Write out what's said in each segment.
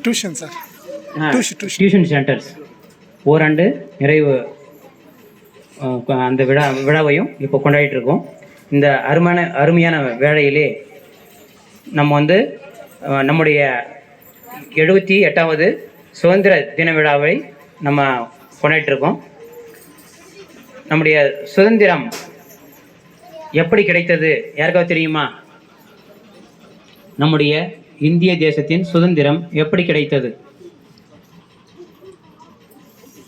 Tuition sir. Tuition centres ஓராண்டு நிறைவு அந்த விழாவையும் இப்போ கொண்டாடிட்டு இருக்கோம். இந்த அருமையான வேளையிலே நம்ம வந்து நம்முடைய 78வது சுதந்திர தின விழாவை நம்ம கொண்டாடிட்டு இருக்கோம். நம்முடைய சுதந்திரம் எப்படி கிடைத்தது யாருக்காவது தெரியுமா? நம்முடைய இந்திய தேசத்தின் சுதந்திரம் எப்படி கிடைத்தது?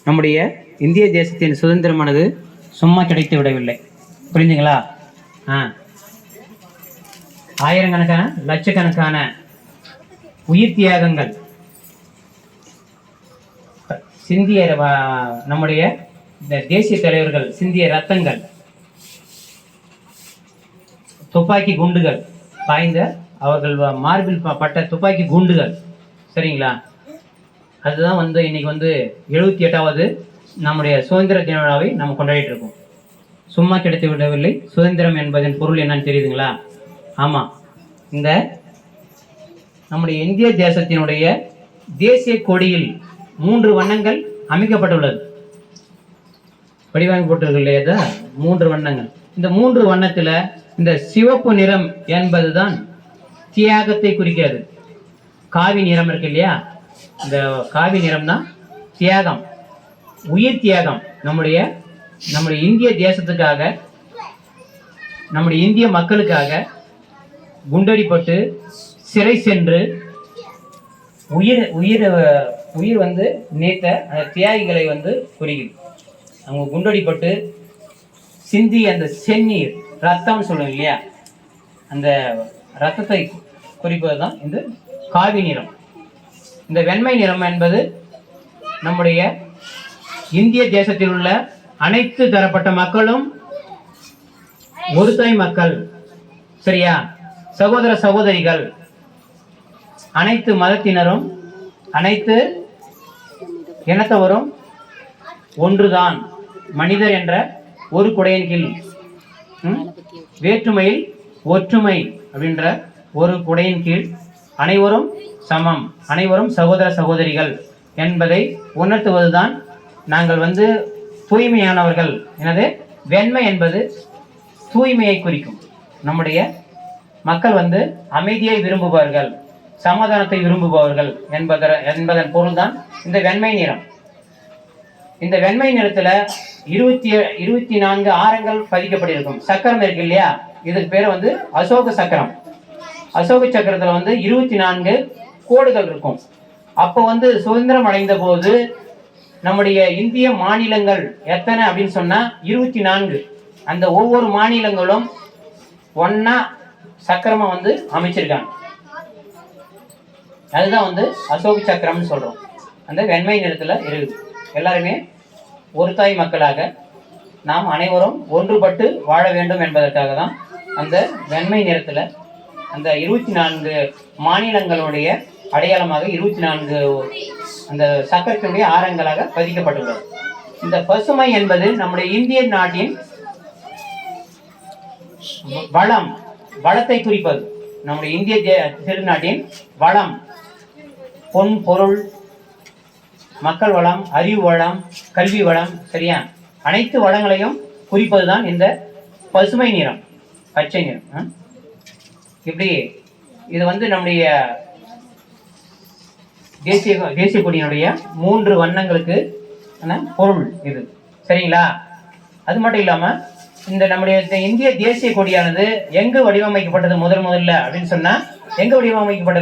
நம்முடைய இந்திய தேசத்தின் சுதந்திரமானது சும்மா கிடைத்து விடவில்லை. புரிஞ்சுங்களா? ஆயிரக்கணக்கான லட்சக்கணக்கான உயிர் தியாகங்கள் சிந்திய நம்முடைய தேசிய தலைவர்கள் சிந்திய ரத்தங்கள், துப்பாக்கி குண்டுகள் பாய்ந்த அவர்கள் மார்பில் பட்ட துப்பாக்கி குண்டுகள், சரிங்களா? அதுதான் வந்து இன்னைக்கு வந்து 78வது நம்முடைய சுதந்திர தின விழாவை நம்ம கொண்டாடிட்டு இருக்கோம். சும்மா கிடைத்து விடவில்லை. சுதந்திரம் என்பதன் பொருள் என்னன்னு தெரியுதுங்களா? ஆமாம், இந்த நம்முடைய இந்திய தேசத்தினுடைய தேசிய கொடியில் 3 வண்ணங்கள் அமைக்கப்பட்டுள்ளது. வடிவாங்க போட்டிருக்கு இல்லையா? 3 வண்ணங்கள். இந்த 3 வண்ணத்தில் இந்த சிவப்பு நிறம் என்பதுதான் தியாகத்தை குறிக்கிறது. காவி நிறம் இருக்கு இல்லையா? இந்த காவி நிறம் தான் தியாகம், உயிர் தியாகம். நம்முடைய இந்திய தேசத்துக்காக, நம்முடைய இந்திய மக்களுக்காக குண்டடிப்பட்டு சிறை சென்று உயிர் வந்து நீத்த அந்த தியாகிகளை வந்து குறிக்குது. அவங்க குண்டடிப்பட்டு சிந்தி அந்த செந்நீர் ரத்தம்னு சொல்லுவோம் இல்லையா? அந்த ரத்தத்தை குறிப்பது தான் இந்த காவி நிறம். இந்த வெண்மை நிறம் என்பது நம்முடைய இந்திய தேசத்தில் உள்ள அனைத்து தரப்பட்ட மக்களும் ஒரு தாய் மக்கள், சரியா? சகோதர சகோதரிகள், அனைத்து மதத்தினரும் அனைத்து இனத்தவரும் ஒன்றுதான் மனிதர் என்ற ஒரு குடையின் கீழ், வேற்றுமையில் ஒற்றுமை அப்படின்ற ஒரு குடையின் கீழ் அனைவரும் சமம், அனைவரும் சகோதர சகோதரிகள் என்பதை உணர்த்துவதுதான் நாங்கள் வந்து தூய்மையானவர்கள். எனது வெண்மை என்பது தூய்மையை குறிக்கும். நம்முடைய மக்கள் வந்து அமைதியை விரும்புபவர்கள், சமாதானத்தை விரும்புபவர்கள் என்பதன் பொருள்தான் இந்த வெண்மை நிறம். இந்த வெண்மை நிறத்துல 24 ஆரங்கள் பதிக்கப்பட்டிருக்கும். சக்கரம் இருக்கு இல்லையா? இதுக்கு பேர் வந்து அசோக சக்கரம். அசோக சக்கரத்துல வந்து 24 கோடுகள் இருக்கும். அப்போ வந்து சுதந்திரம் அடைந்த போது நம்முடைய இந்திய மாநிலங்கள் எத்தனை அப்படின்னு சொன்னா 24. அந்த ஒவ்வொரு மாநிலங்களும் ஒன்னா சக்கரமா வந்து அமைச்சிருக்காங்க. அதுதான் வந்து அசோக சக்கரம்னு சொல்றோம். அந்த வெண்மை நிறத்துல இருக்குது. எல்லாருமே ஒரு தாய் மக்களாக நாம் அனைவரும் ஒன்றுபட்டு வாழ வேண்டும் என்பதற்காக தான் அந்த வெண்மை நிறத்துல அந்த 24 மாநிலங்களுடைய அடையாளமாக 24 அந்த சக்கரத்தினுடைய ஆரங்களாக பதிக்கப்பட்டுள்ளது. இந்த பசுமை என்பது நம்முடைய இந்திய நாட்டின் வளத்தை குறிப்பது. நம்முடைய இந்திய திருநாட்டின் வளம், பொன் பொருள், மக்கள் வளம், அறிவு வளம், கல்வி வளம், சரியா? அனைத்து வளங்களையும் குறிப்பதுதான் இந்த பசுமை நிறம், பச்சை நிறம். இப்படி இது வந்து நம்முடைய தேசிய கொடியினுடைய 3 வண்ணங்களுக்கு பொருள் இது, சரிங்களா? அது மட்டும் இல்லாம இந்த நம்முடைய இந்திய தேசிய கொடியானது எங்கு வடிவமைக்கப்பட்டது முதல்ல அப்படின்னு சொன்னா, எங்க வடிவமைக்கப்பட்டது?